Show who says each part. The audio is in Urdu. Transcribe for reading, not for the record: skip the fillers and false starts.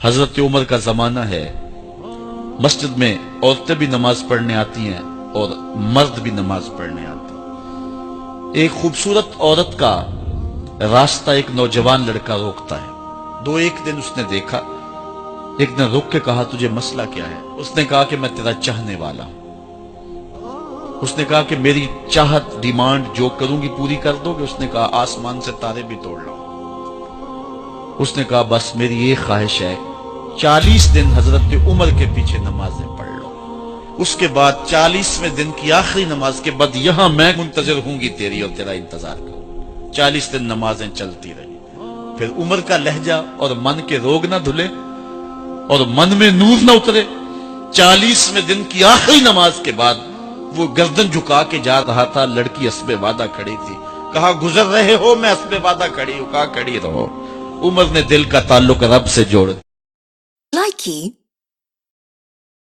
Speaker 1: حضرت عمر کا زمانہ ہے، مسجد میں عورتیں بھی نماز پڑھنے آتی ہیں اور مرد بھی نماز پڑھنے آتے ہیں۔ ایک خوبصورت عورت کا راستہ ایک نوجوان لڑکا روکتا ہے۔ ایک دن اس نے دیکھا، ایک دن رک کے کہا تجھے مسئلہ کیا ہے؟ اس نے کہا کہ میں تیرا چاہنے والا ہوں۔ اس نے کہا کہ میری چاہت ڈیمانڈ جو کروں گی پوری کر دو گے؟ اس نے کہا آسمان سے تارے بھی توڑ لو۔ اس نے کہا بس میری یہ خواہش ہے 40 دن حضرت عمر کے پیچھے نمازیں پڑھ لو، اس کے بعد 40ویں دن کی آخری نماز کے بعد یہاں میں منتظر ہوں گی تیری اور تیرا انتظار کروں۔ 40 دن نمازیں چلتی رہی۔ پھر عمر کا لہجہ اور من کے روگ نہ دھلے اور من میں نور نہ اترے۔ 40ویں دن کی آخری نماز کے بعد وہ گردن جھکا کے جا رہا تھا، لڑکی اسبِ وعدہ کھڑی تھی۔ کہا گزر رہے ہو؟ میں اسبِ وعدہ کھڑی ہوں۔ کہا کھڑی رہو۔ عمر نے دل کا تعلق رب سے جوڑ